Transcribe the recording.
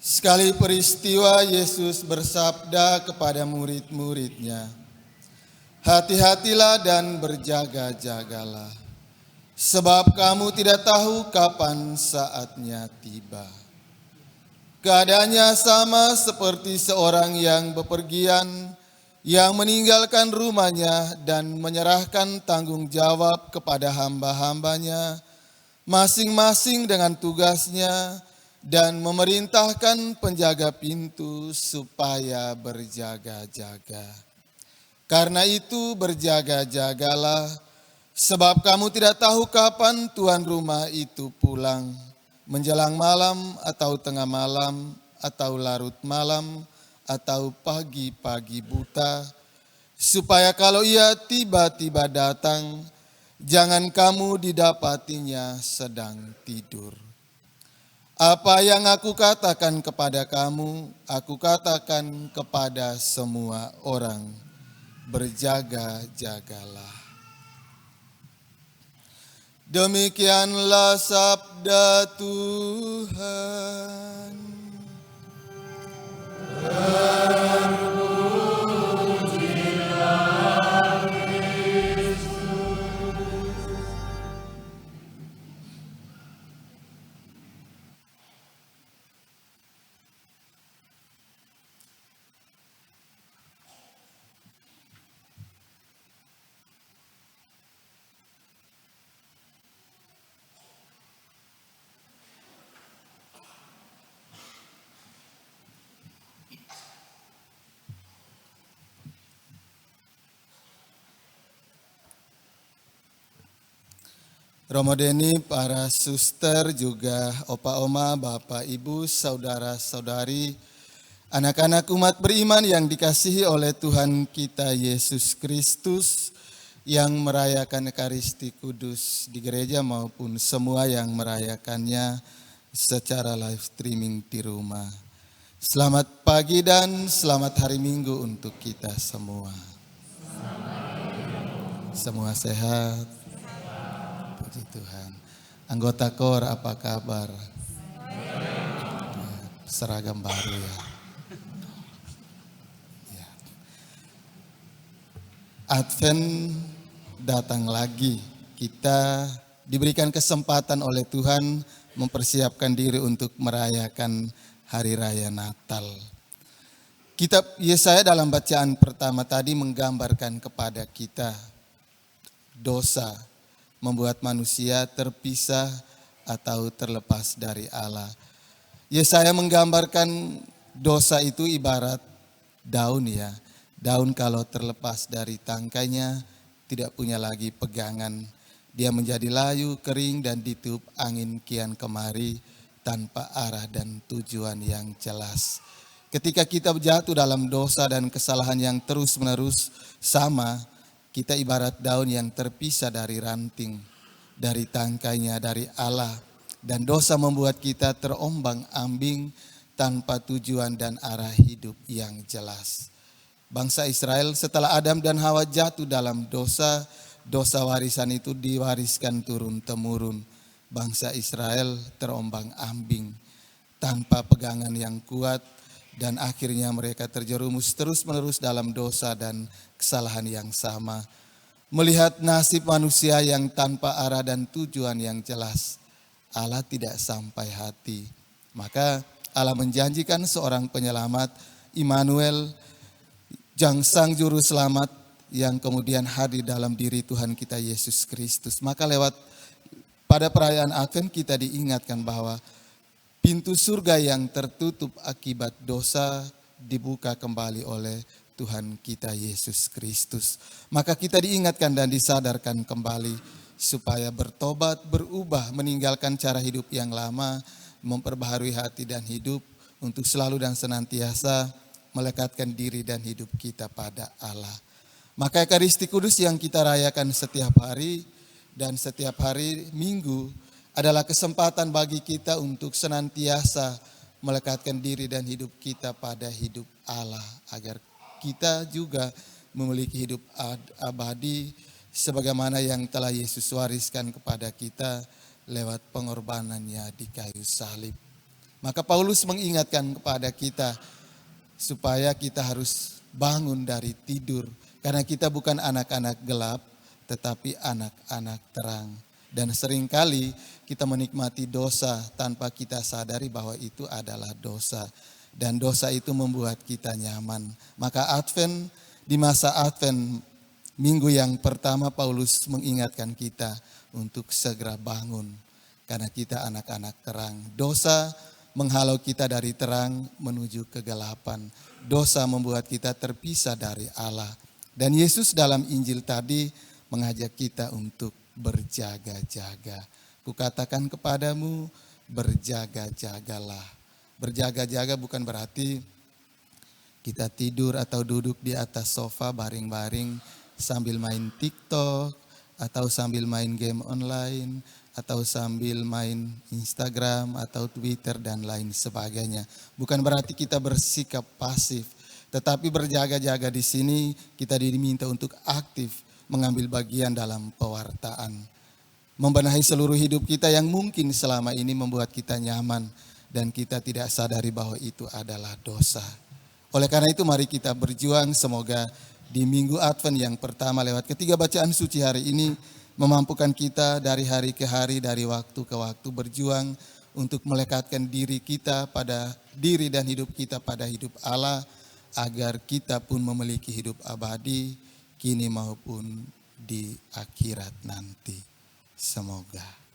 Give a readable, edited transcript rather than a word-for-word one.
Sekali peristiwa Yesus bersabda kepada murid-muridnya, "Hati-hatilah dan berjaga-jagalah, sebab kamu tidak tahu kapan saatnya tiba." Keadaannya sama seperti seorang yang bepergian, yang meninggalkan rumahnya dan menyerahkan tanggung jawab kepada hamba-hambanya, masing-masing dengan tugasnya, dan memerintahkan penjaga pintu supaya berjaga-jaga. Karena itu berjaga-jagalah, sebab kamu tidak tahu kapan tuan rumah itu pulang, menjelang malam atau tengah malam atau larut malam atau pagi-pagi buta, supaya kalau ia tiba-tiba datang, jangan kamu didapatinya sedang tidur. Apa yang aku katakan kepada kamu, aku katakan kepada semua orang, berjaga-jagalah. Demikianlah sabda Tuhan. Romo Deni, para suster, juga opa oma, bapak ibu, saudara-saudari, anak-anak umat beriman yang dikasihi oleh Tuhan kita Yesus Kristus, yang merayakan Ekaristi Kudus di gereja maupun semua yang merayakannya secara live streaming di rumah. Selamat pagi dan selamat hari Minggu untuk kita semua. Semua sehat. Puji Tuhan. Anggota KOR apa kabar? Seragam baru ya. Advent datang lagi. Kita diberikan kesempatan oleh Tuhan mempersiapkan diri untuk merayakan Hari Raya Natal. Kitab Yesaya dalam bacaan pertama tadi menggambarkan kepada kita dosa membuat manusia terpisah atau terlepas dari Allah. Yesaya menggambarkan dosa itu ibarat daun ya. Daun kalau terlepas dari tangkainya tidak punya lagi pegangan. Dia menjadi layu, kering dan ditiup angin kian kemari tanpa arah dan tujuan yang jelas. Ketika kita jatuh dalam dosa dan kesalahan yang terus-menerus sama, kita ibarat daun yang terpisah dari ranting, dari tangkainya, dari Allah. Dan dosa membuat kita terombang-ambing tanpa tujuan dan arah hidup yang jelas. Bangsa Israel setelah Adam dan Hawa jatuh dalam dosa, dosa warisan itu diwariskan turun-temurun. Bangsa Israel terombang-ambing tanpa pegangan yang kuat dan akhirnya mereka terjerumus terus-menerus dalam dosa dan kesalahan yang sama. Melihat nasib manusia yang tanpa arah dan tujuan yang jelas, Allah tidak sampai hati. Maka Allah menjanjikan seorang penyelamat, Immanuel, Sang Juru Selamat yang kemudian hadir dalam diri Tuhan kita Yesus Kristus. Maka pada perayaan Advent kita diingatkan bahwa pintu surga yang tertutup akibat dosa dibuka kembali oleh Tuhan kita Yesus Kristus. Maka kita diingatkan dan disadarkan kembali supaya bertobat, berubah, meninggalkan cara hidup yang lama, memperbaharui hati dan hidup untuk selalu dan senantiasa melekatkan diri dan hidup kita pada Allah. Maka Ekaristi Kudus yang kita rayakan setiap hari dan setiap hari Minggu adalah kesempatan bagi kita untuk senantiasa melekatkan diri dan hidup kita pada hidup Allah, agar kita juga memiliki hidup abadi sebagaimana yang telah Yesus wariskan kepada kita lewat pengorbanannya di kayu salib. Maka Paulus mengingatkan kepada kita supaya kita harus bangun dari tidur. Karena kita bukan anak-anak gelap, tetapi anak-anak terang. Dan seringkali kita menikmati dosa tanpa kita sadari bahwa itu adalah dosa. Dan dosa itu membuat kita nyaman. Maka di masa Advent, minggu yang pertama Paulus mengingatkan kita untuk segera bangun. Karena kita anak-anak terang. Dosa menghalau kita dari terang menuju kegelapan. Dosa membuat kita terpisah dari Allah. Dan Yesus dalam Injil tadi mengajak kita untuk berjaga-jaga. Kukatakan kepadamu, berjaga-jagalah. Berjaga-jaga bukan berarti kita tidur atau duduk di atas sofa baring-baring sambil main TikTok, atau sambil main game online, atau sambil main Instagram atau Twitter dan lain sebagainya. Bukan berarti kita bersikap pasif, tetapi berjaga-jaga di sini kita diminta untuk aktif mengambil bagian dalam pewartaan. Membenahi seluruh hidup kita yang mungkin selama ini membuat kita nyaman dan kita tidak sadari bahwa itu adalah dosa. Oleh karena itu mari kita berjuang, semoga di minggu Advent yang pertama lewat ketiga bacaan suci hari ini memampukan kita dari hari ke hari, dari waktu ke waktu berjuang untuk melekatkan diri kita pada diri dan hidup kita pada hidup Allah, agar kita pun memiliki hidup abadi kini maupun di akhirat nanti. Semoga.